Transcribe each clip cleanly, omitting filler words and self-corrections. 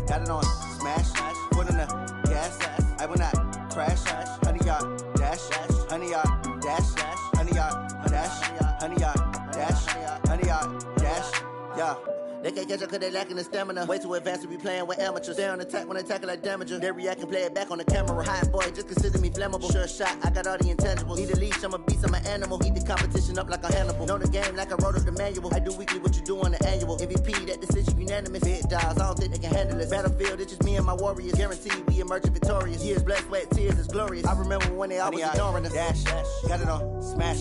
got it on smash, foot in the gas, I will not crash, 100-yard dash, 100-yard dash, 100-yard dash, 100-yard dash, 100-yard dash, yeah. They can't catch up cause they lacking the stamina. Way too advanced to be playing with amateurs. Stay on attack when they tackle like damager. They react and play it back on the camera. Hot boy, just consider me flammable. Sure shot, I got all the intangibles. Need a leash, I'm a beast, I'm an animal. Eat the competition up like a Hannibal. Know the game like I wrote up the manual. I do weekly what you do on the annual. MVP, that decision unanimous. Big dogs, I don't think they can handle it. Battlefield, it's just me and my warriors. Guaranteed we emerging victorious. Years, blood, sweat, tears, it's glorious. I remember when they always ignoring us. Dash, got it on smash,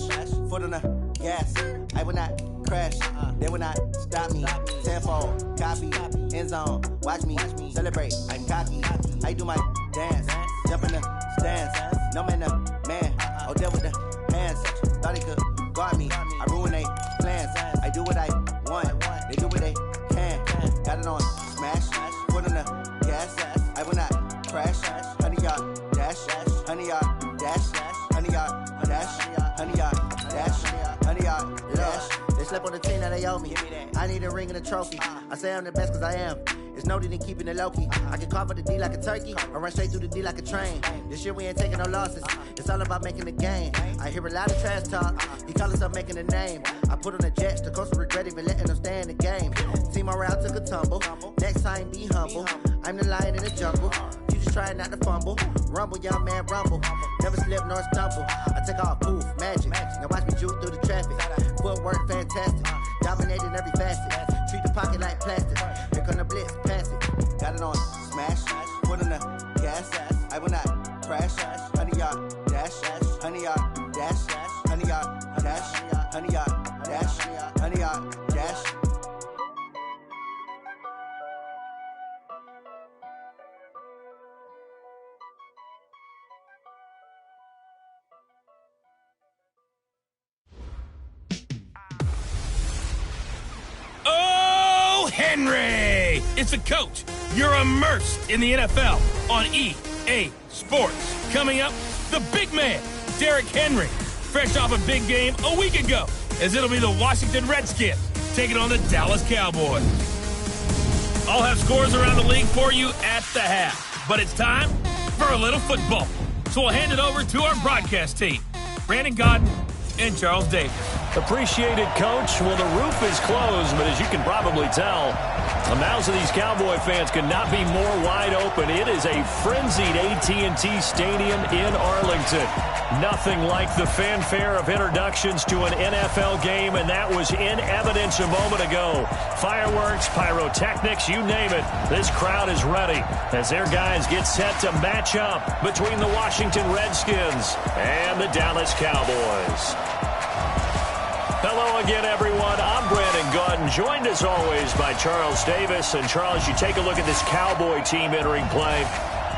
foot on the gas. I will not crash, they will not stop me. Tenfold, copy, end zone, watch me celebrate. I'm cocky, I do my dance, jump in the stands. No man, the man, oh there with the hands. Thought he could guard me, I ruin they plans. I do what I want, they do what they can. Got it on smash, foot on the gas. I will not crash, 100-yard dash, 100-yard dash, 100-yard dash, 100-yard dash, 100-yard dash. They slept on the team that they owe me. I need a ring and a trophy. I say I'm the best cause I am. It's no need in keeping it low-key. I can carve up the D like a turkey or run straight through the D like a train. This year we ain't taking no losses. It's all about making the game. I hear a lot of trash talk. He call himself making a name. I put on the Jets. The coach will regret even letting them stay in the game. Team morale took a tumble. Next time be humble. I'm the lion in the jungle. You just trying not to fumble. Rumble, young man, rumble. Never slip nor stumble. I take off, poof, magic. Now watch me juke through the traffic. Footwork fantastic. Dominating every facet. Treat the pocket like plastic. Here come the blitz, pass it. Got it on smash, foot in the gas. I will not crash. 100-yard dash, 100-yard dash, 100-yard dash, 100-yard dash, 100-yard dash. Henry! It's a coach. You're immersed in the NFL on EA Sports. Coming up, the big man, Derrick Henry, fresh off a big game a week ago, as it'll be the Washington Redskins taking on the Dallas Cowboys. I'll have scores around the league for you at the half, but it's time for a little football. So we'll hand it over to our broadcast team, Brandon Godden and Charles Davis. Appreciate it, Coach. Well, the roof is closed, but as you can probably tell, the mouths of these Cowboy fans could not be more wide open. It is a frenzied AT&T Stadium in Arlington. Nothing like the fanfare of introductions to an NFL game, and that was in evidence a moment ago. Fireworks, pyrotechnics, you name it. This crowd is ready as their guys get set to match up between the Washington Redskins and the Dallas Cowboys. Hello again, everyone. I'm Brandon Godden, joined as always by Charles Davis. And Charles, you take a look at this Cowboy team entering play.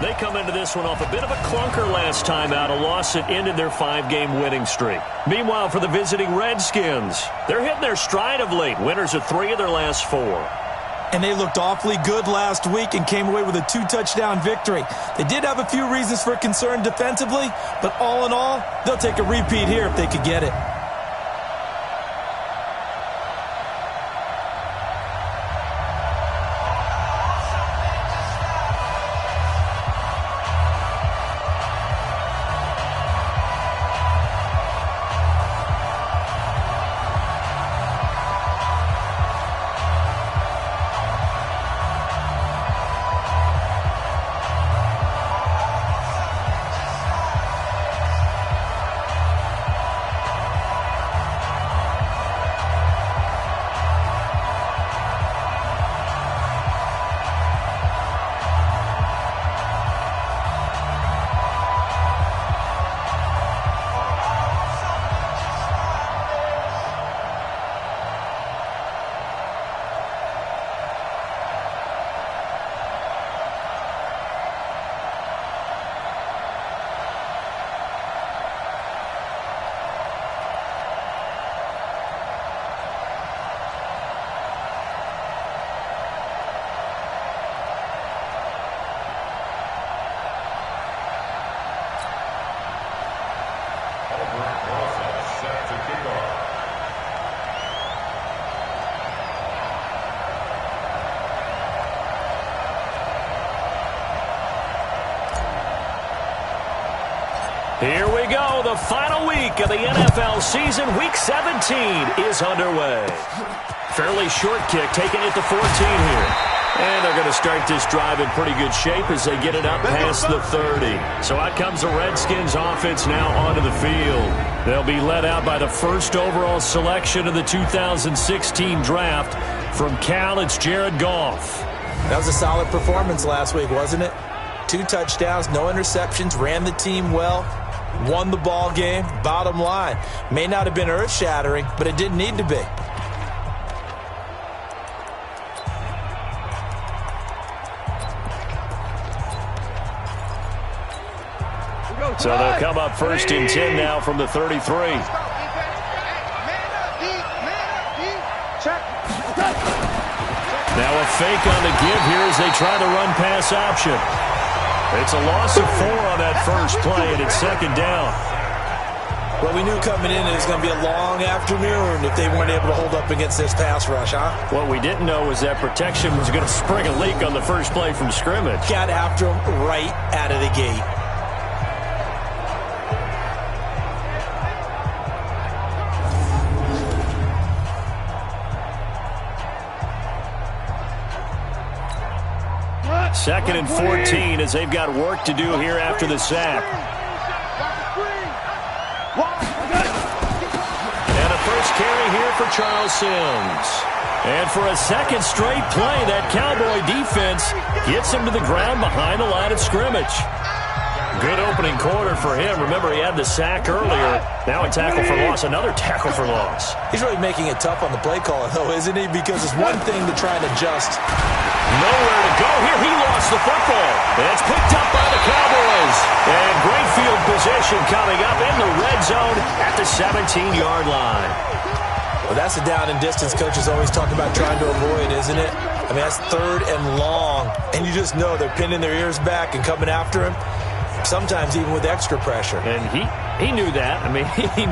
They come into this one off a bit of a clunker last time out, a loss that ended their 5-game winning streak. Meanwhile, for the visiting Redskins, they're hitting their stride of late, winners of 3 of their last 4. And they looked awfully good last week and came away with a 2-touchdown victory. They did have a few reasons for concern defensively, but all in all, they'll take a repeat here if they could get it. Here we go. The final week of the NFL season. Week 17 is underway. Fairly short kick, taking it to 14 here. And they're going to start this drive in pretty good shape as they get it up past the 30. So out comes the Redskins offense now onto the field. They'll be led out by the first overall selection of the 2016 draft. From Cal, it's Jared Goff. That was a solid performance last week, wasn't it? 2 touchdowns, no interceptions, ran the team well, won the ball game. Bottom line, may not have been earth-shattering, but it didn't need to be. So they'll come up first and 10 now from the 33. Now a fake on the give here as they try the run-pass option. It's a loss of 4 on that first play, and it's second down. Well, we knew coming in it was going to be a long afternoon if they weren't able to hold up against this pass rush, huh? What we didn't know was that protection was going to spring a leak on the first play from scrimmage. Got after him right out of the gate. Second and 14 as they've got work to do here after the sack. And a first carry here for Charles Sims. And for a second straight play, that Cowboy defense gets him to the ground behind the line of scrimmage. Good opening quarter for him. Remember, he had the sack earlier. Now a tackle for loss, another tackle for loss. He's really making it tough on the play caller, though, isn't he? Because it's one thing to try and adjust. Nowhere to go here. He lost the football. And it's picked up by the Cowboys. And great field position coming up in the red zone at the 17-yard line. Well, that's the down and distance coaches always talk about trying to avoid, isn't it? I mean, that's 3rd and long. And you just know they're pinning their ears back and coming after him. Sometimes even with extra pressure. And he knew that. I mean,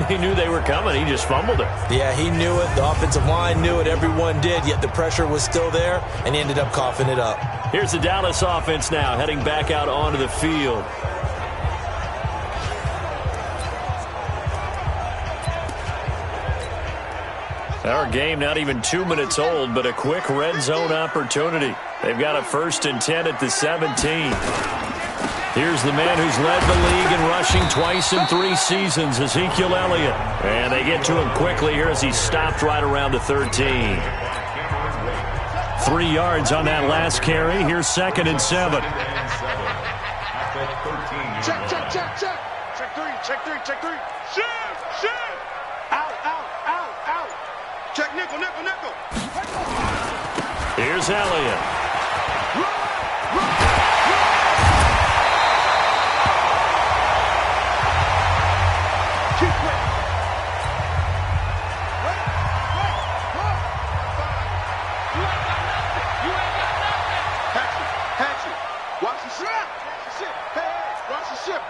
he knew they were coming. He just fumbled it. Yeah, he knew it. The offensive line knew it. Everyone did, yet the pressure was still there, and he ended up coughing it up. Here's the Dallas offense now, heading back out onto the field. Our game not even 2 minutes old, but a quick red zone opportunity. They've got a 1st and 10 at the 17. Here's the man who's led the league in rushing twice in 3 seasons, Ezekiel Elliott. And they get to him quickly here as he stopped right around the 13. 3 yards on that last carry. Here's 2nd and 7. Check. Check 3. Shift. Out. Check nickel. Here's Elliott.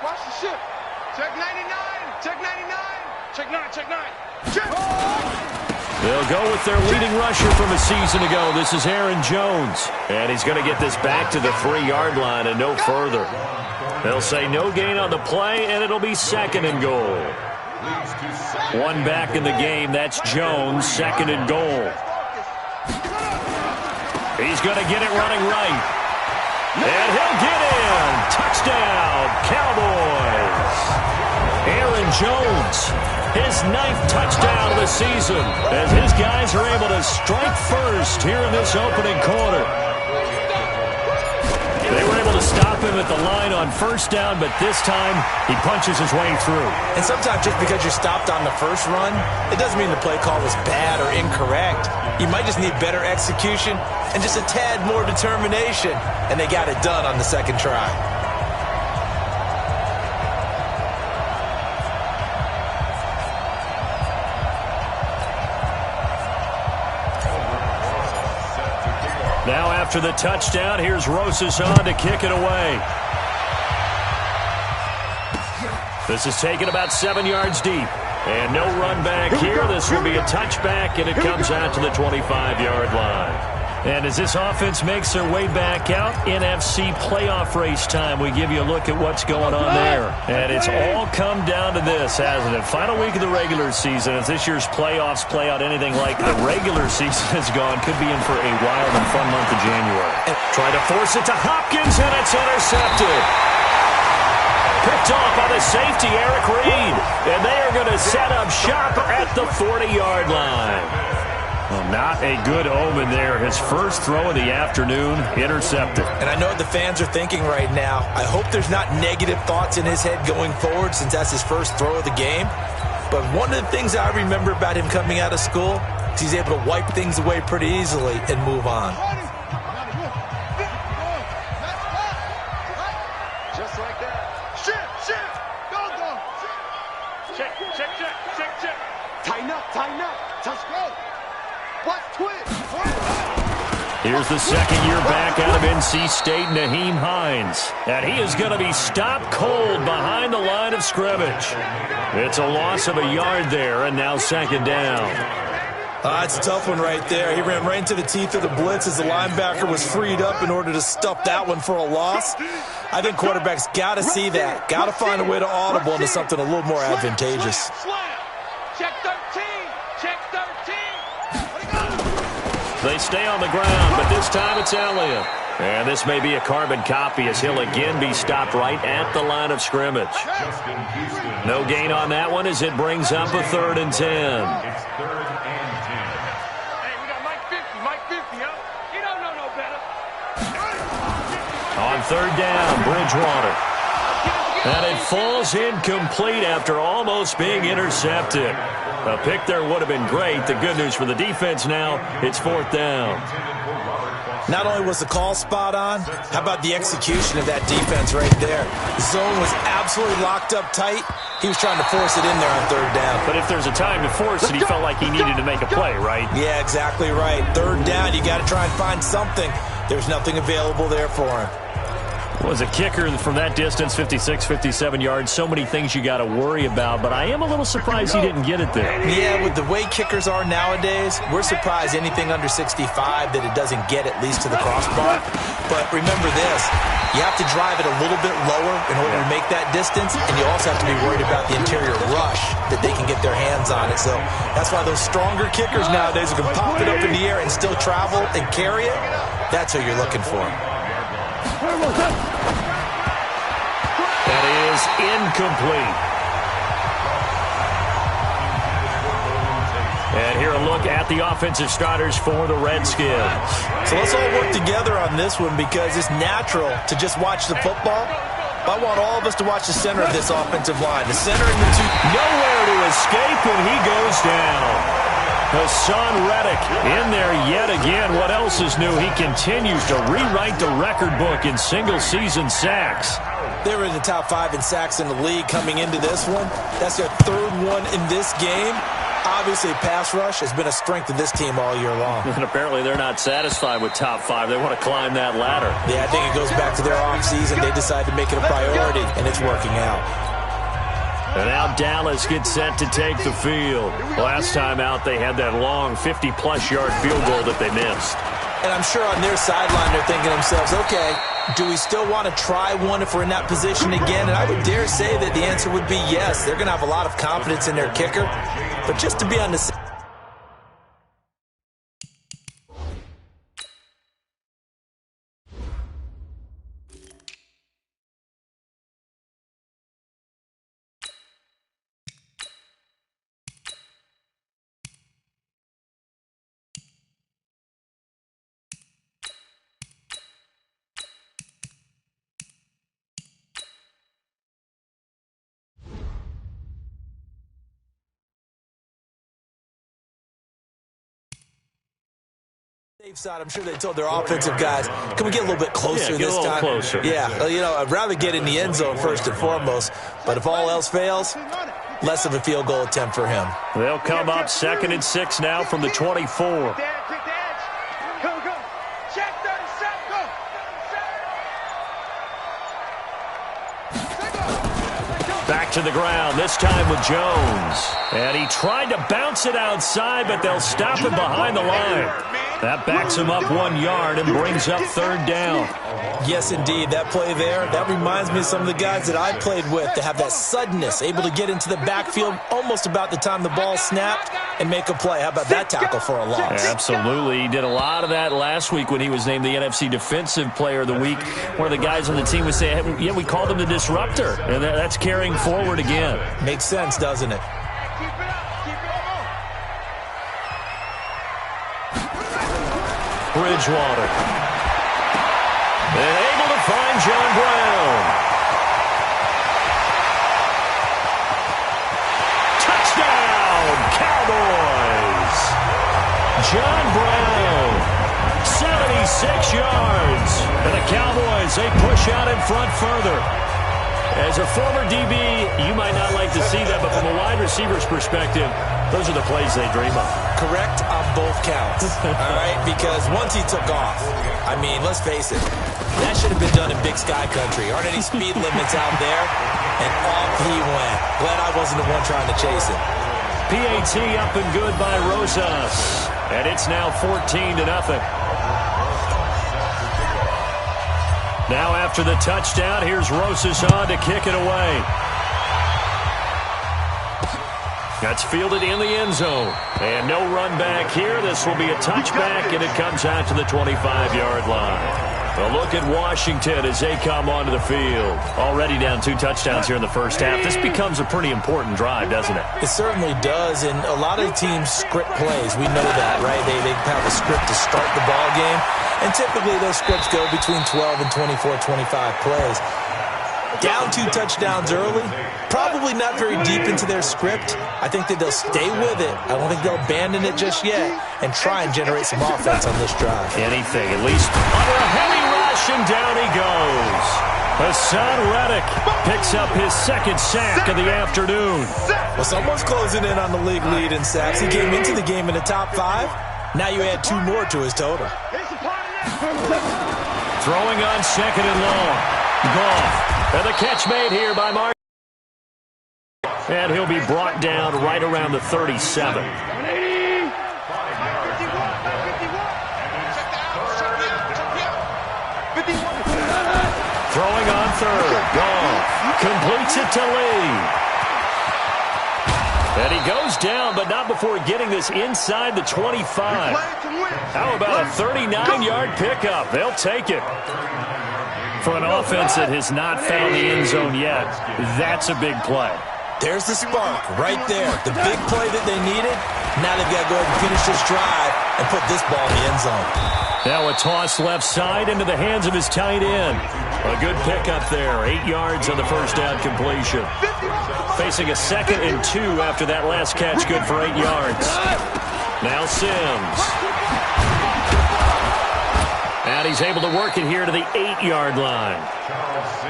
Watch the ship. Check 99. Check 9. They'll go with their leading rusher from a season ago. This is Aaron Jones. And he's going to get this back to the 3-yard line and no further. They'll say no gain on the play, and it'll be 2nd and goal. 1 back in the game. That's Jones, 2nd and goal. He's going to get it running right. And he'll get in. Touchdown, Cowboys. Aaron Jones, his 9th touchdown of the season, as his guys are able to strike first here in this opening quarter. They were able to stop him at the line on 1st down, but this time he punches his way through. And sometimes just because you're stopped on the first run, it doesn't mean the play call was bad or incorrect. You might just need better execution and just a tad more determination, and they got it done on the 2nd try. Now after the touchdown, here's Rosas on to kick it away. This is taken about 7 yards deep. And no run back here. This will be a touchback, and it comes out to the 25-yard line. And as this offense makes their way back out, NFC playoff race time, we give you a look at what's going on there. And it's all come down to this, hasn't it? Final week of the regular season. If this year's playoffs play out anything like the regular season has gone, could be in for a wild and fun month of January. Try to force it to Hopkins, and it's intercepted. Picked off by the safety, Eric Reed. And they are going to set up shop at the 40-yard line. Well, not a good omen there. His first throw of the afternoon, intercepted. And I know what the fans are thinking right now. I hope there's not negative thoughts in his head going forward since that's his first throw of the game. But one of the things I remember about him coming out of school is he's able to wipe things away pretty easily and move on. Just like that. Shift. Go. Check. Tighten up. Touch go. Watch twist. Here's the second year back out of NC State, Nyheim Hines. And he is going to be stopped cold behind the line of scrimmage. It's a loss of a yard there, and now second down. It's a tough one right there. He ran right into the teeth of the blitz as the linebacker was freed up in order to stuff that one for a loss. I think quarterbacks got to see that. Got to find a way to audible into something a little more advantageous. Check 13. They stay on the ground, but this time it's Elliott. And this may be a carbon copy as he'll again be stopped right at the line of scrimmage. No gain on that one as it brings up a 3rd and 10. Hey, we got Mike 50, huh? You don't know no better. On 3rd down, Bridgewater. And it falls incomplete after almost being intercepted. A pick there would have been great. The good news for the defense now, it's 4th down. Not only was the call spot on, how about the execution of that defense right there? The zone was absolutely locked up tight. He was trying to force it in there on 3rd down. But if there's a time to force it, he felt like he needed to make a play, right? Yeah, exactly right. 3rd down, you got to try and find something. There's nothing available there for him. Was a kicker from that distance, 56, 57 yards. So many things you got to worry about, but I am a little surprised he didn't get it there. Yeah, with the way kickers are nowadays, we're surprised anything under 65 that it doesn't get at least to the crossbar. But remember this, you have to drive it a little bit lower in order to make that distance, and you also have to be worried about the interior rush that they can get their hands on it. So that's why those stronger kickers nowadays who can pop it up in the air and still travel and carry it, that's who you're looking for. That is incomplete. And here a look at the offensive starters for the Redskins. So let's all work together on this one because it's natural to just watch the football. I want all of us to watch the center of this offensive line. The center and the two. Nowhere to escape, and he goes down. Hassan Reddick in there yet again. What else is new? He continues to rewrite the record book in single-season sacks. They were in the top 5 in sacks in the league coming into this one. That's their 3rd one in this game. Obviously, pass rush has been a strength of this team all year long. And apparently they're not satisfied with top 5. They want to climb that ladder. Yeah, I think it goes back to their offseason. They decided to make it a priority, and it's working out. And now Dallas gets set to take the field. Last time out, they had that long 50-plus yard field goal that they missed. And I'm sure on their sideline they're thinking to themselves, okay, do we still want to try one if we're in that position again? And I would dare say that the answer would be yes. They're going to have a lot of confidence in their kicker. But just to be on the safe side, I'm sure they told their offensive guys, can we get a little bit closer this time? Closer. Yeah, you know, I'd rather get in the end zone first and foremost. But if all else fails, less of a field goal attempt for him. They'll come up 2nd and 6 now from the 24. Back to the ground, this time with Jones. And he tried to bounce it outside, but they'll stop him behind the line. That backs him up 1 yard and brings up 3rd down. Yes, indeed. That play there, that reminds me of some of the guys that I played with that have that suddenness, able to get into the backfield almost about the time the ball snapped and make a play. How about that tackle for a loss? Yeah, absolutely. He did a lot of that last week when he was named the NFC Defensive Player of the Week. One of the guys on the team would say, hey, yeah, we called him the disruptor. And that's carrying forward again. Makes sense, doesn't it? Bridgewater. And able to find John Brown. Touchdown, Cowboys. John Brown, 76 yards. And the Cowboys, they push out in front further. As a former DB, you might not like to see that, but from a wide receiver's perspective, those are the plays they dream of. Correct on both counts, all right? Because once he took off, I mean, let's face it, that should have been done in Big Sky Country. Aren't any speed limits out there? And off he went. Glad I wasn't the one trying to chase him. PAT up and good by Rosas. And it's now 14-0. Now after the touchdown, here's Rosas on to kick it away. That's fielded in the end zone. And no run back here. This will be a touchback, and it comes out to the 25-yard line. A look at Washington as they come onto the field. Already down 2 touchdowns here in the first half. This becomes a pretty important drive, doesn't it? It certainly does, and a lot of teams script plays. We know that, right? They have a script to start the ball game, and typically those scripts go between 12 and 24, 25 plays. Down 2 touchdowns early, probably not very deep into their script. I think that they'll stay with it. I don't think they'll abandon it just yet and try and generate some offense on this drive. Anything, at least under a heavy rush, and down he goes. Hassan Reddick picks up his 2nd sack of the afternoon. Well, someone's closing in on the league lead in sacks. He came into the game in the top 5. Now you add 2 more to his total. Throwing on 2nd and long. Goff. And the catch made here by Mark. And he'll be brought down right around the 37. Throwing on 3rd. Goff completes it to Lee. And he goes down, but not before getting this inside the 25. How about a 39-yard pickup? They'll take it. For an offense that has not found the end zone yet, that's a big play. There's the spark right there. The big play that they needed. Now they've got to go ahead and finish this drive and put this ball in the end zone. Now a toss left side into the hands of his tight end. A good pickup there. 8 yards on the first down completion. Facing a 2nd and 2 after that last catch. Good for 8 yards. Now Sims. And he's able to work it here to the 8-yard line.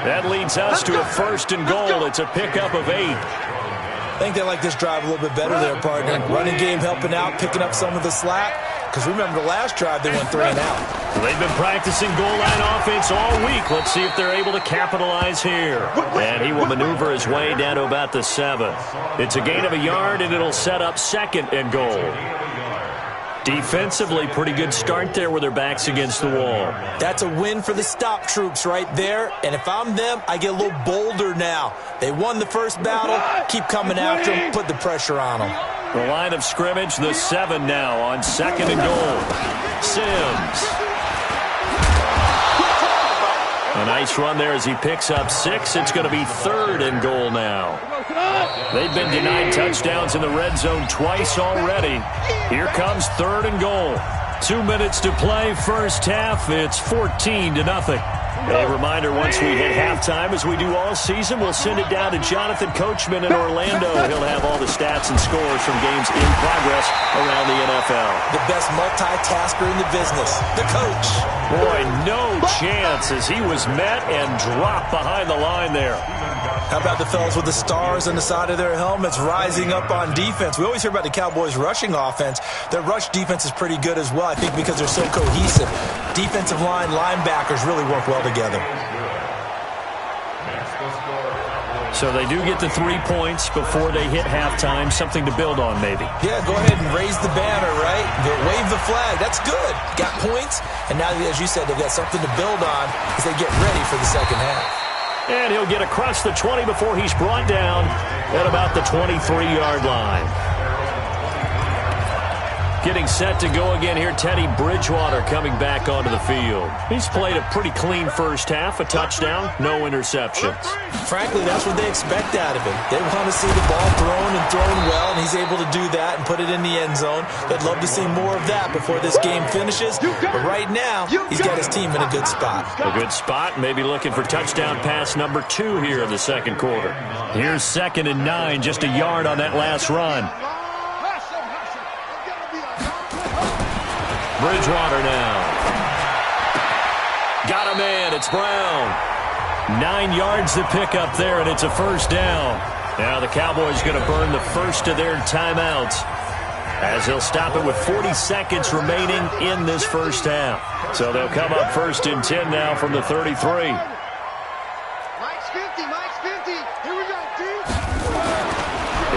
That leads us to a 1st and goal. It's a pickup of 8. I think they like this drive a little bit better there, partner. Running game helping out, picking up some of the slack. Because remember the last drive, they went 3 and out. They've been practicing goal line offense all week. Let's see if they're able to capitalize here. And he will maneuver his way down to about the 7. It's a gain of a yard, and it'll set up 2nd and goal. Defensively, pretty good start there with their backs against the wall. That's a win for the stop troops right there. And if I'm them, I get a little bolder now. They won the first battle. Keep coming after them. Put the pressure on them. The line of scrimmage, the 7 now on 2nd and goal. Sims. A nice run there as he picks up 6. It's going to be 3rd and goal now. They've been denied touchdowns in the red zone twice already. Here comes 3rd and goal. 2 minutes to play first half. It's 14-0. A reminder, once we hit halftime, as we do all season, we'll send it down to Jonathan Coachman in Orlando. He'll have all the stats and scores from games in progress around the NFL. The best multitasker in the business, the coach. Boy, no chance as he was met and dropped behind the line there. How about the fellas with the stars on the side of their helmets rising up on defense? We always hear about the Cowboys' rushing offense. Their rush defense is pretty good as well, I think, because they're so cohesive. Defensive line, linebackers really work well together. So they do get the 3 points before they hit halftime, something to build on maybe. Yeah, go ahead and raise the banner, right? Wave the flag. That's good. Got points, and now, as you said, they've got something to build on as they get ready for the second half. And he'll get across the 20 before he's brought down at about the 23-yard line. Getting set to go again here, Teddy Bridgewater coming back onto the field. He's played a pretty clean first half, a touchdown, no interceptions. Frankly, that's what they expect out of him. They want to see the ball thrown and thrown well, and he's able to do that and put it in the end zone. They'd love to see more of that before this game finishes. But right now, he's got his team in a good spot. A good spot, maybe looking for touchdown pass number 2 here in the second quarter. Here's 2nd and 9, just a yard on that last run. Bridgewater now. Got a man. It's Brown. 9 yards to pick up there, and it's a first down. Now the Cowboys going to burn the first of their timeouts as they'll stop it with 40 seconds remaining in this first half. So they'll come up 1st and 10 now from the 33. Mike's 50. Here we go, dude.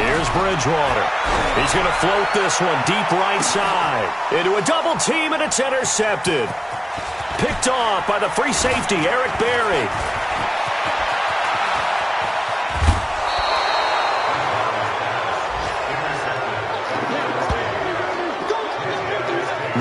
Here's Bridgewater. He's going to float this one deep right side. Into a double team, and it's intercepted. Picked off by the free safety, Eric Berry.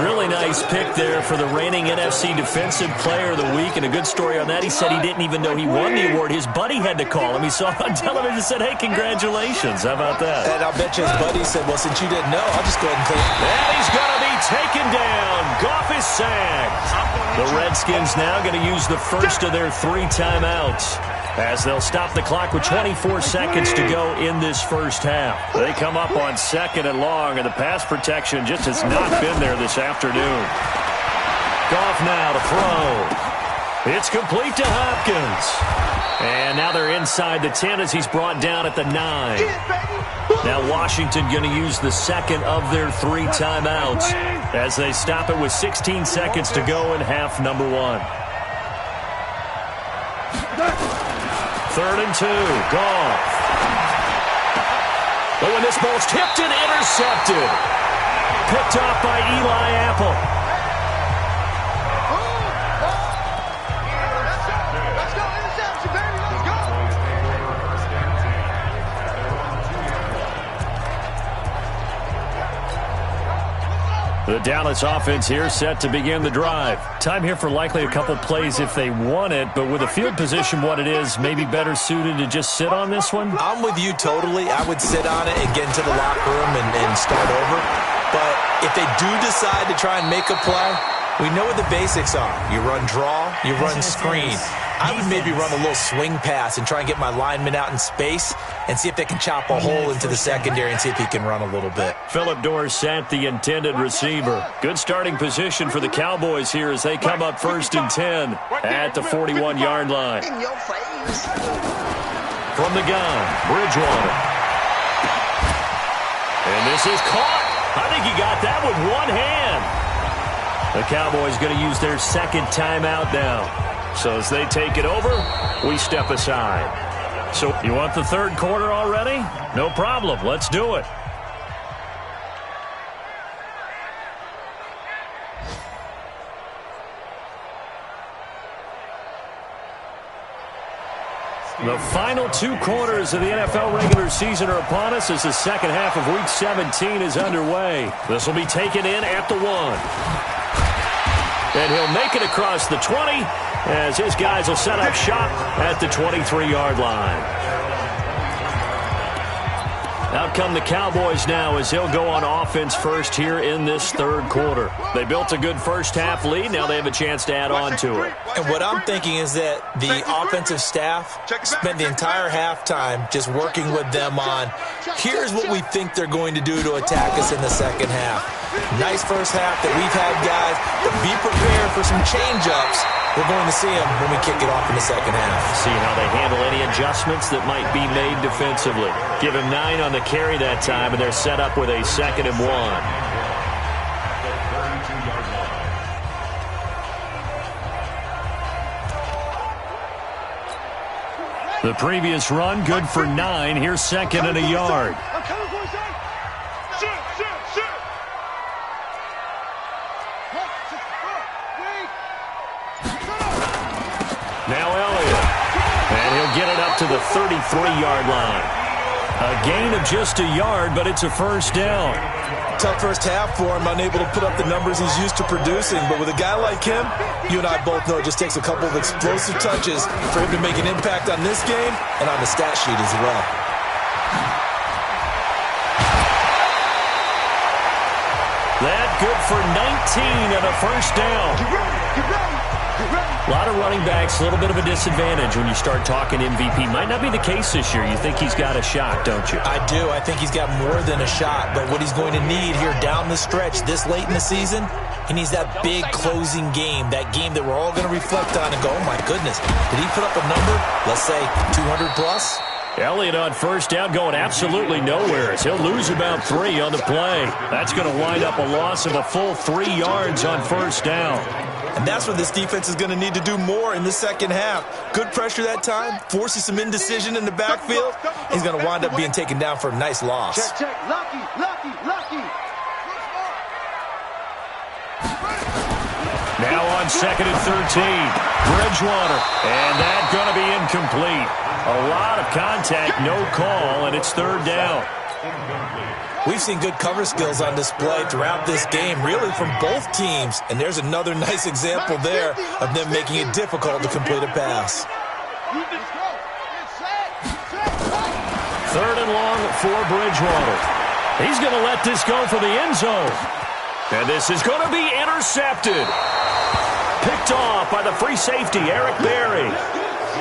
Really nice pick there for the reigning NFC Defensive Player of the Week, and a good story on that. He said he didn't even know he won the award. His buddy had to call him. He saw it on television and said, hey, congratulations. How about that? And I'll bet you his buddy said, well, since you didn't know, I'll just go ahead and claim it. And he's going to be taken down. Goff is sacked. The Redskins now going to use the first of their 3 timeouts as they'll stop the clock with 24 seconds to go in this first half. They come up on 2nd and long, and the pass protection just has not been there this afternoon. Goff now to throw. It's complete to Hopkins. And now they're inside the 10 as he's brought down at the 9. Now Washington going to use the second of their 3 timeouts as they stop it with 16 seconds to go in half number 1. 3rd and 2. Goff. But when this ball's tipped and intercepted. Picked off by Eli Apple. Let's go, interception, baby, let's go. The Dallas offense here set to begin the drive. Time here for likely a couple plays if they want it, but with the field position what it is, maybe better suited to just sit on this one? I'm with you totally. I would sit on it and get into the locker room and start over. But if they do decide to try and make a play, we know what the basics are. You run draw, you run screen. I would maybe run a little swing pass and try and get my lineman out in space and see if they can chop a hole into the secondary and see if he can run a little bit. Phillip Dorsett, the intended receiver. Good starting position for the Cowboys here as they come up 1st and 10 at the 41-yard line. In your face. From the gun, Bridgewater. And this is caught. I think he got that with one hand. The Cowboys going to use their 2nd timeout now. So as they take it over, we step aside. So you want the 3rd quarter already? No problem. Let's do it. The final 2 quarters of the NFL regular season are upon us as the second half of Week 17 is underway. This will be taken in at the 1. And he'll make it across the 20 as his guys will set up shop at the 23-yard line. Out come the Cowboys now as he'll go on offense first here in this 3rd quarter. They built a good first half lead. Now they have a chance to add on to it. And what I'm thinking is that the offensive staff spent the entire halftime just working with them on, here's what we think they're going to do to attack us in the second half. Nice first half that we've had, guys, but be prepared for some change-ups. We're going to see them when we kick it off in the second half. See how they handle any adjustments that might be made defensively. Give him 9 on the carry that time, and they're set up with a 2nd and 1. The previous run, good for 9. Here's second and a yard. Now Elliott. And he'll get it up to the 33-yard line. A gain of just a yard, but it's a first down. Tough first half for him, unable to put up the numbers he's used to producing. But with a guy like him, you and I both know it just takes a couple of explosive touches for him to make an impact on this game and on the stat sheet as well. That good for 19 and a first down. A lot of running backs, a little bit of a disadvantage when you start talking MVP. Might not be the case this year. You think he's got a shot, don't you? I do. I think he's got more than a shot. But what he's going to need here down the stretch this late in the season, he needs that big closing game, that game that we're all going to reflect on and go, oh, my goodness, did he put up a number, let's say 200 plus? Elliott on first down going absolutely nowhere as he'll lose about 3 on the play. That's going to wind up a loss of a full 3 yards on first down. And that's what this defense is going to need to do more in the second half. Good pressure that time, forces some indecision in the backfield. He's going to wind up being taken down for a nice loss. Check. Lucky. Now on second and 13, Bridgewater. And that's going to be incomplete. A lot of contact, no call, and it's third down. We've seen good cover skills on display throughout this game, really from both teams. And there's another nice example there of them making it difficult to complete a pass. Third and long for Bridgewater. He's going to let this go for the end zone. And this is going to be intercepted. Picked off by the free safety, Eric Berry.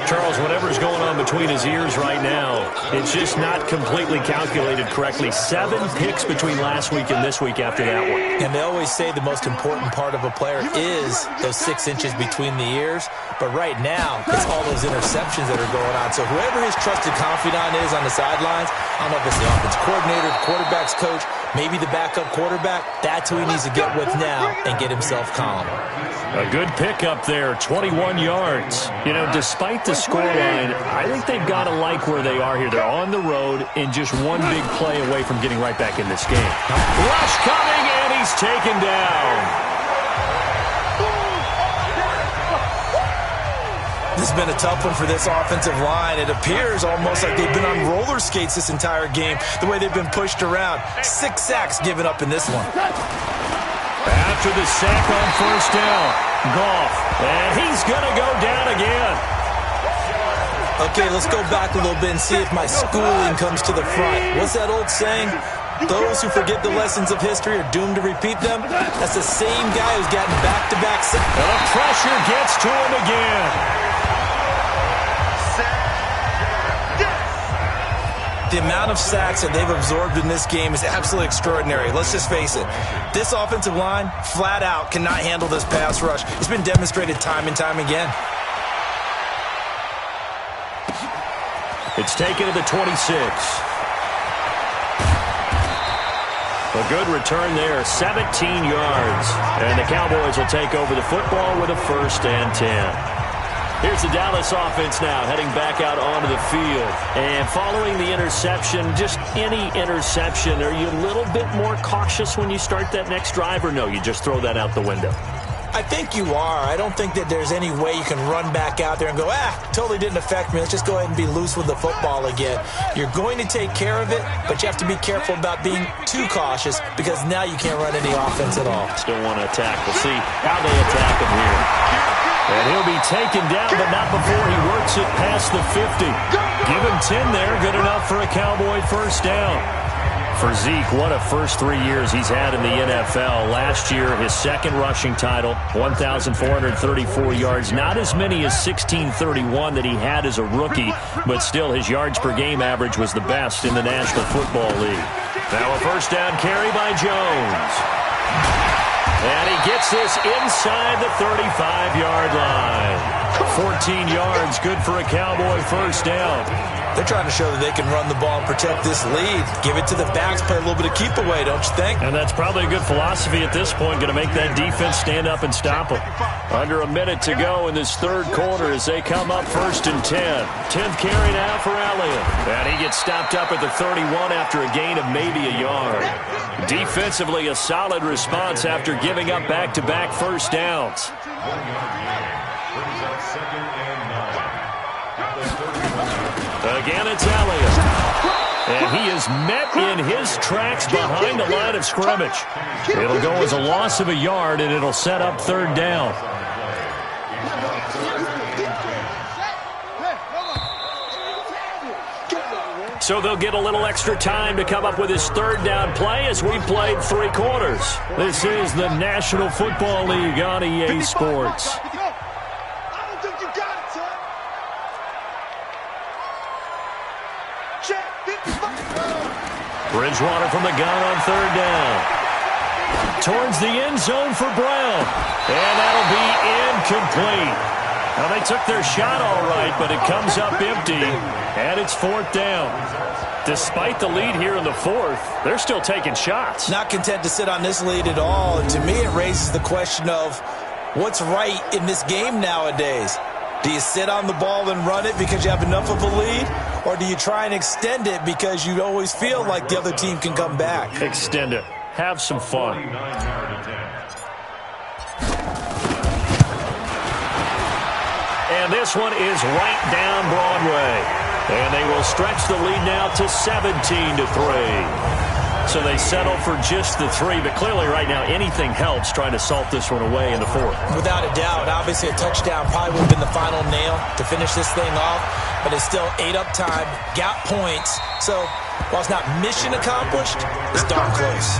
Charles, whatever's going on between his ears right now, it's just not completely calculated correctly. 7 picks between last week and this week after that one. And they always say the most important part of a player is those 6 inches between the ears. But right now, it's all those interceptions that are going on. So whoever his trusted confidant is on the sidelines, I don't know if it's the offense coordinator, the quarterback's coach, maybe the backup quarterback, that's who he needs to get with now and get himself calm. A good pickup there, 21 yards. You know, despite the scoreline, I think they've got to like where they are here. They're on the road and just one big play away from getting right back in this game. Rush coming, and he's taken down. This has been a tough one for this offensive line. It appears almost like they've been on roller skates this entire game, the way they've been pushed around. 6 sacks given up in this one. After the sack on first down, Goff, and he's going to go down again. Okay, let's go back a little bit and see if my schooling comes to the front. What's that old saying? Those who forget the lessons of history are doomed to repeat them. That's the same guy who's gotten back-to-back sacks. The pressure gets to him again. The amount of sacks that they've absorbed in this game is absolutely extraordinary. Let's just face it. This offensive line, flat out, cannot handle this pass rush. It's been demonstrated time and time again. It's taken to the 26. A good return there, 17 yards. And the Cowboys will take over the football with a 1st and 10. Here's the Dallas offense now, heading back out onto the field. And following the interception, just any interception, are you a little bit more cautious when you start that next drive, or no, you just throw that out the window? I think you are. I don't think that there's any way you can run back out there and go, totally didn't affect me. Let's just go ahead and be loose with the football again. You're going to take care of it, but you have to be careful about being too cautious because now you can't run any offense at all. Still want to attack. We'll see how they attack him here. And he'll be taken down, but not before he works it past the 50. Give him 10 there. Good enough for a Cowboy first down. For Zeke, what a first 3 years he's had in the NFL. Last year, his second rushing title, 1,434 yards. Not as many as 1,631 that he had as a rookie, but still his yards per game average was the best in the National Football League. Now a first down carry by Jones. And he gets this inside the 35-yard line. 14 yards, good for a Cowboy first down. They're trying to show that they can run the ball and protect this lead. Give it to the backs, play a little bit of keep away, don't you think? And that's probably a good philosophy at this point, going to make that defense stand up and stop them. Under a minute to go in this third quarter as they come up 1st and 10. 10th carry now for Elliott. And he gets stopped up at the 31 after a gain of maybe a yard. Defensively, a solid response after giving up back-to-back first downs. Again, it's Elliott. And he is met in his tracks behind the line of scrimmage. It'll go as a loss of a yard, and it'll set up 3rd down. So they'll get a little extra time to come up with his 3rd down play as we played 3 quarters. This is the National Football League on EA Sports. Bridgewater from the gun on 3rd down. Towards the end zone for Brown. And that'll be incomplete. Now, they took their shot all right, but it comes up empty, and it's 4th down. Despite the lead here in the 4th, they're still taking shots. Not content to sit on this lead at all. And to me, it raises the question of what's right in this game nowadays. Do you sit on the ball and run it because you have enough of a lead? Or do you try and extend it because you always feel like the other team can come back? Extend it. Have some fun. And this one is right down Broadway. And they will stretch the lead now to 17-3. So they settle for just the 3, but clearly right now anything helps trying to salt this one away in the 4th. Without a doubt. Obviously a touchdown probably would have been the final nail to finish this thing off, but it's still 8 up time, got points. So while it's not mission accomplished, it's darn close.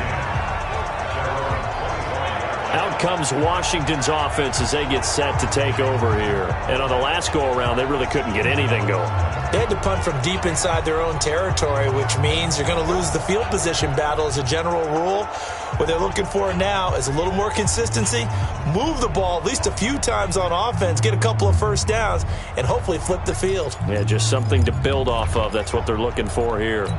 Out comes Washington's offense as they get set to take over here. And on the last go-around, they really couldn't get anything going. They had to punt from deep inside their own territory, which means you're going to lose the field position battle as a general rule. What they're looking for now is a little more consistency, move the ball at least a few times on offense, get a couple of first downs, and hopefully flip the field. Yeah, just something to build off of. That's what they're looking for here. 20.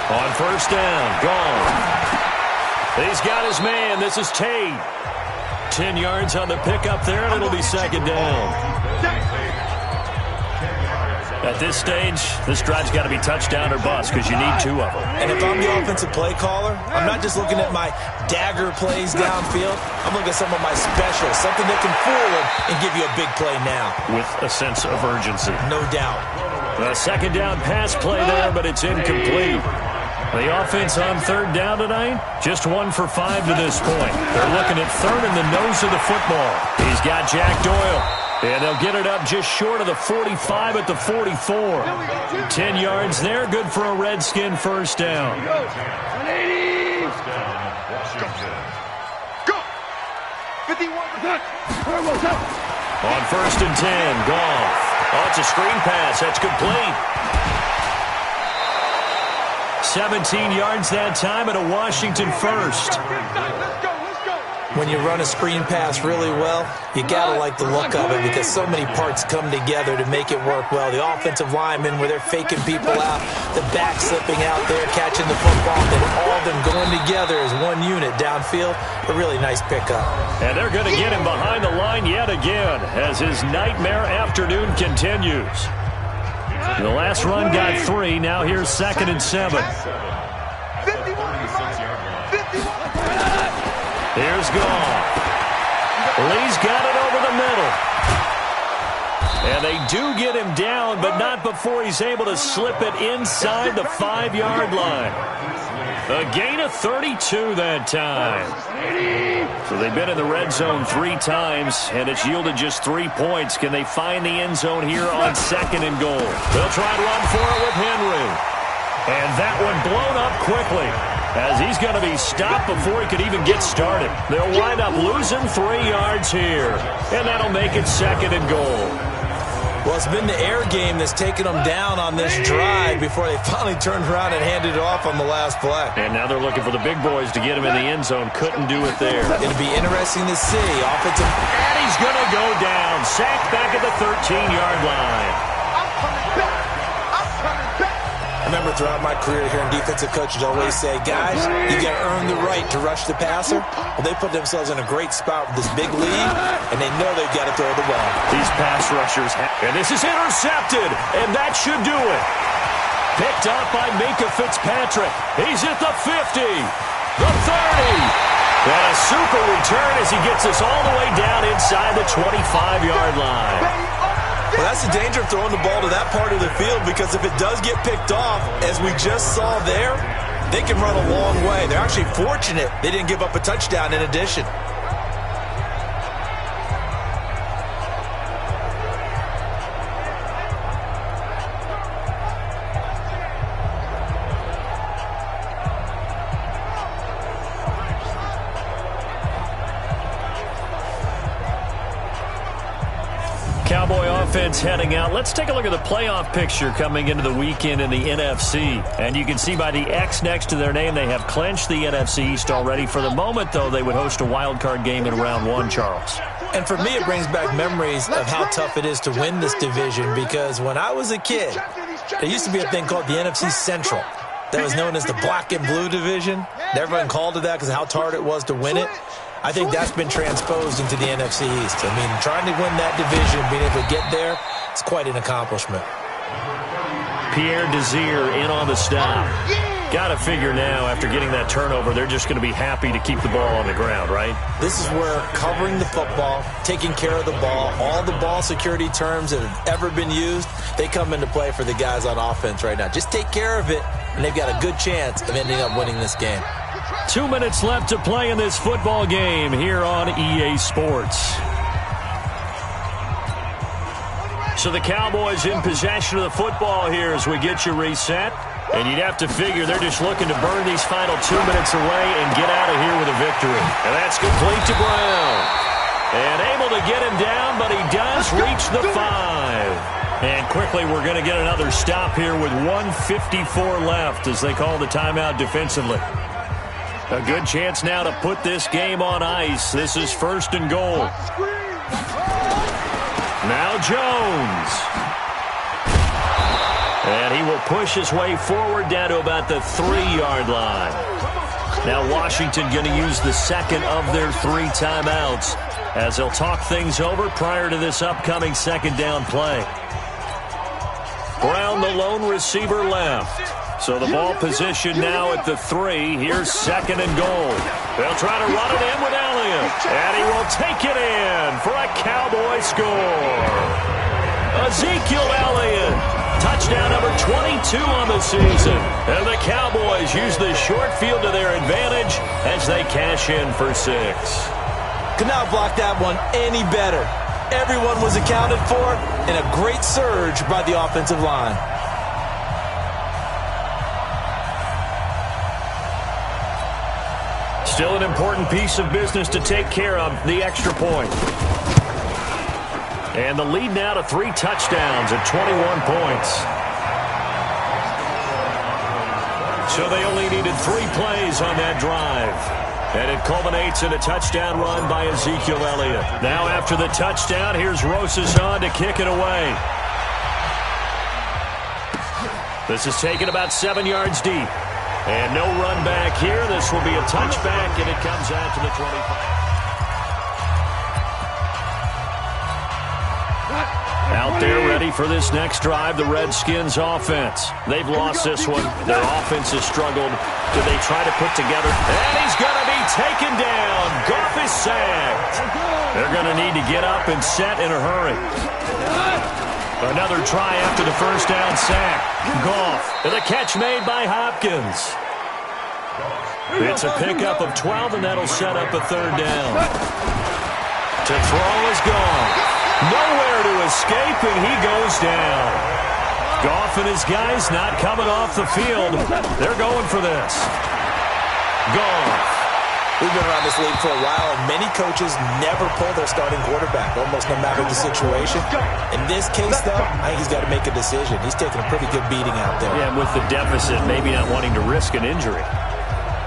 On 1st down, gone. He's got his man. This is Tate. 10 yards on the pickup there, and it'll be 2nd down. At this stage, this drive's got to be touchdown or bust because you need 2 of them. And if I'm the offensive play caller, I'm not just looking at my dagger plays downfield. I'm looking at some of my specials, something that can fool them and give you a big play now. With a sense of urgency. No doubt. A 2nd down pass play there, but it's incomplete. The offense on 3rd down tonight, just 1 for 5 to this point. They're looking at 3rd in the nose of the football. He's got Jack Doyle. And they'll get it up just short of the 45 at the 44. 10 yards there, good for a Redskin 1st down. Go! 51%. On 1st and 10, Goff. Oh, it's a screen pass. That's complete. 17 yards that time and a Washington 1st. When you run a screen pass really well, you got to like the look of it because so many parts come together to make it work well. The offensive linemen, where they're faking people out, the back slipping out there, catching the football, and all of them going together as one unit downfield. A really nice pickup. And they're going to get him behind the line yet again as his nightmare afternoon continues. The last run got 3. Now here's 2nd and 7. Here's Goff. Lee's got it over the middle. And they do get him down, but not before he's able to slip it inside the 5-yard line. A gain of 32 that time. So they've been in the red zone 3 times, and it's yielded just 3 points. Can they find the end zone here on 2nd and goal? They'll try to run for it with Henry. And that one blown up quickly, as he's going to be stopped before he could even get started. They'll wind up losing 3 yards here, and that'll make it 2nd and goal. Well, it's been the air game that's taken them down on this drive before they finally turned around and handed it off on the last play. And now they're looking for the big boys to get him in the end zone. Couldn't do it there. It'll be interesting to see. Offensive. And he's going to go down. Sacked back at the 13-yard line. I'm coming back. I'm coming back. I remember throughout my career hearing defensive coaches always say, guys, you got to earn the right to rush the passer. Well, they put themselves in a great spot with this big lead, and they know they've got to throw the ball. These pass rushers, and this is intercepted, and that should do it. Picked up by Minkah Fitzpatrick. He's at the 50, the 30, and a super return as he gets us all the way down inside the 25-yard line. Well, that's the danger of throwing the ball to that part of the field, because if it does get picked off, as we just saw there, they can run a long way. They're actually fortunate they didn't give up a touchdown in addition. Cowboy offense heading out. Let's take a look at the playoff picture coming into the weekend in the NFC. And you can see by the X next to their name, they have clinched the NFC East already. For the moment, though, they would host a wild card game in round one, Charles. And for me, it brings back memories of how tough it is to win this division, because when I was a kid, there used to be a thing called the NFC Central that was known as the black and blue division. Everyone called it that because of how hard it was to win it. I think that's been transposed into the NFC East. I mean, trying to win that division, being able to get there, it's quite an accomplishment. Pierre Desir in on the stop. Got to figure now, after getting that turnover, they're just going to be happy to keep the ball on the ground, right? This is where covering the football, taking care of the ball, all the ball security terms that have ever been used, they come into play for the guys on offense right now. Just take care of it, and they've got a good chance of ending up winning this game. 2 minutes left to play in this football game here on EA Sports. So the Cowboys in possession of the football here as we get you reset. And you'd have to figure they're just looking to burn these final 2 minutes away and get out of here with a victory. And that's complete to Brown. And able to get him down, but he does reach the 5. And quickly we're going to get another stop here with 1:54 left as they call the timeout defensively. A good chance now to put this game on ice. This is 1st and goal. Now Jones. And he will push his way forward down to about the 3-yard line. Now Washington going to use the second of their 3 timeouts as they'll talk things over prior to this upcoming second down play. Brown, the lone receiver, left. So the ball position now at the 3. Here's 2nd and goal. They'll try to run it in with Elliott. And he will take it in for a Cowboy score. Ezekiel Elliott. Touchdown number 22 on the season. And the Cowboys use the short field to their advantage as they cash in for 6. Could not block that one any better. Everyone was accounted for, and a great surge by the offensive line. Still an important piece of business to take care of, the extra point. And the lead now to 3 touchdowns at 21 points. So they only needed 3 plays on that drive. And it culminates in a touchdown run by Ezekiel Elliott. Now after the touchdown, here's Rosas on to kick it away. This is taken about 7 yards deep. And no run back here. This will be a touchback, and it comes out to the 25. Out there ready for this next drive, the Redskins offense. They've lost this one. Their offense has struggled. Do they try to put together? And he's going to be taken down. Goff is sacked. They're going to need to get up and set in a hurry. Another try after the first down sack. Goff, and the catch made by Hopkins. It's a pickup of 12, and that'll set up a 3rd down. To throw is gone. Nowhere to escape, and he goes down. Goff and his guys not coming off the field. They're going for this. Goff. We've been around this league for a while, and many coaches never pull their starting quarterback, almost no matter the situation. In this case, though, I think he's got to make a decision. He's taking a pretty good beating out there. Yeah, with the deficit, maybe not wanting to risk an injury.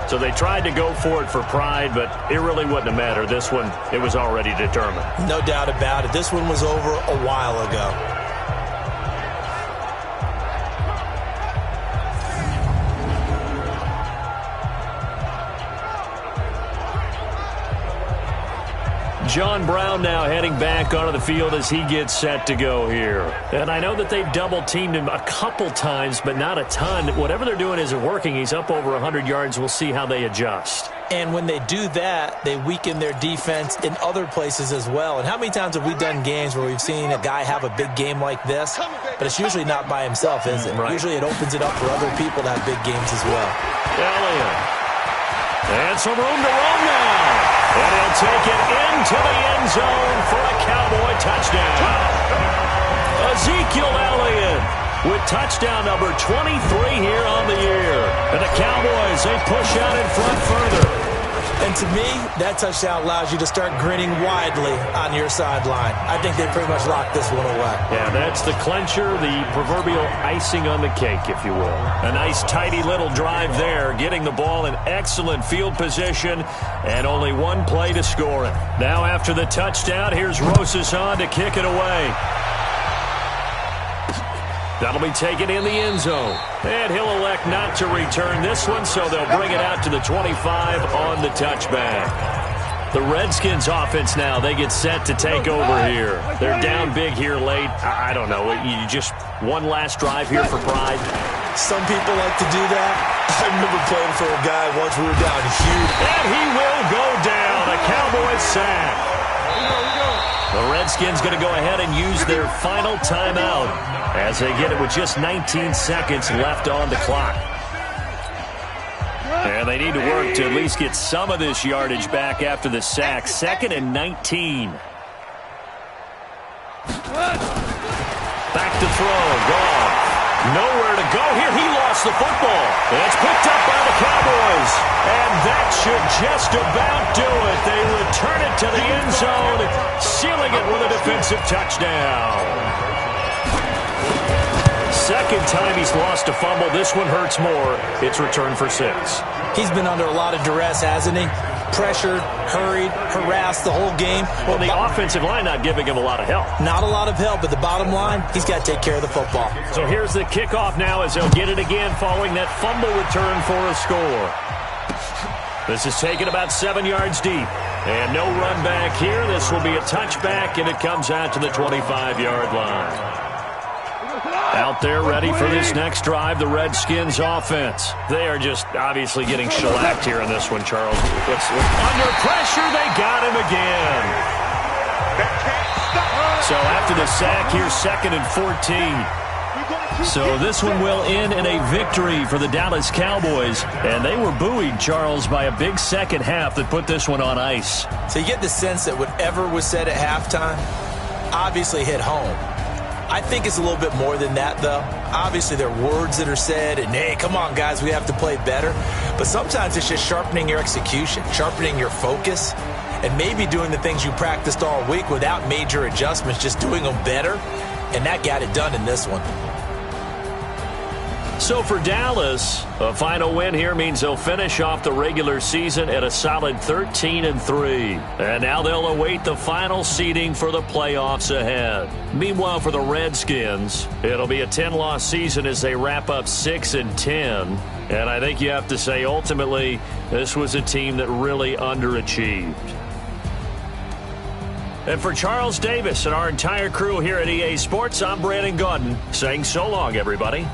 So they tried to go for it for pride, but it really wouldn't have mattered. This one, it was already determined. No doubt about it. This one was over a while ago. John Brown now heading back onto the field as he gets set to go here. And I know that they've double-teamed him a couple times, but not a ton. Whatever they're doing isn't working. He's up over 100 yards. We'll see how they adjust. And when they do that, they weaken their defense in other places as well. And how many times have we done games where we've seen a guy have a big game like this? But it's usually not by himself, is it? Right. Usually it opens it up for other people to have big games as well. Elliott. And some room to roam now. And he'll take it into the end zone for a Cowboy touchdown. Ezekiel Elliott with touchdown number 23 here on the year. And the Cowboys, they push out in front further. And to me, that touchdown allows you to start grinning widely on your sideline. I think they pretty much locked this one away. Yeah, that's the clincher, the proverbial icing on the cake, if you will. A nice, tidy little drive there, getting the ball in excellent field position, and only one play to score it. Now after the touchdown, here's Rosas on to kick it away. That'll be taken in the end zone. And he'll elect not to return this one, so they'll bring it out to the 25 on the touchback. The Redskins offense now, they get set to take over here. They're down big here late. I don't know. You just one last drive here for pride. Some people like to do that. I remember playing for a guy once we were down huge. And he will go down. A Cowboy sack. The Redskins going to go ahead and use their final timeout as they get it with just 19 seconds left on the clock. And they need to work to at least get some of this yardage back after the sack. 2nd and 19. Back to throw. Gone. Nowhere to go here. He lost the football. It's picked up by the Cowboys. And that should just about do it. They return it to the end zone, sealing it with a defensive touchdown. Second time he's lost a fumble. This one hurts more. It's returned for 6. He's been under a lot of duress, hasn't he? Pressured, hurried, harassed the whole game. Well, the offensive line not giving him a lot of help. Not a lot of help, but the bottom line, he's got to take care of the football. So here's the kickoff now as they'll get it again following that fumble return for a score. This is taken about 7 yards deep. And no run back here. This will be a touchback, and it comes out to the 25-yard line. Out there ready for this next drive, the Redskins offense. They are just obviously getting shellacked here in this one, Charles. Under pressure, they got him again. So after the sack, here's 2nd and 14. So this one will end in a victory for the Dallas Cowboys. And they were buoyed, Charles, by a big second half that put this one on ice. So you get the sense that whatever was said at halftime obviously hit home. I think it's a little bit more than that, though. Obviously, there are words that are said, and, hey, come on, guys, we have to play better. But sometimes it's just sharpening your execution, sharpening your focus, and maybe doing the things you practiced all week without major adjustments, just doing them better. And that got it done in this one. So for Dallas, a final win here means they'll finish off the regular season at a solid 13-3. And now they'll await the final seeding for the playoffs ahead. Meanwhile, for the Redskins, it'll be a 10-loss season as they wrap up 6-10. And I think you have to say, ultimately, this was a team that really underachieved. And for Charles Davis and our entire crew here at EA Sports, I'm Brandon Gaudin saying so long, everybody.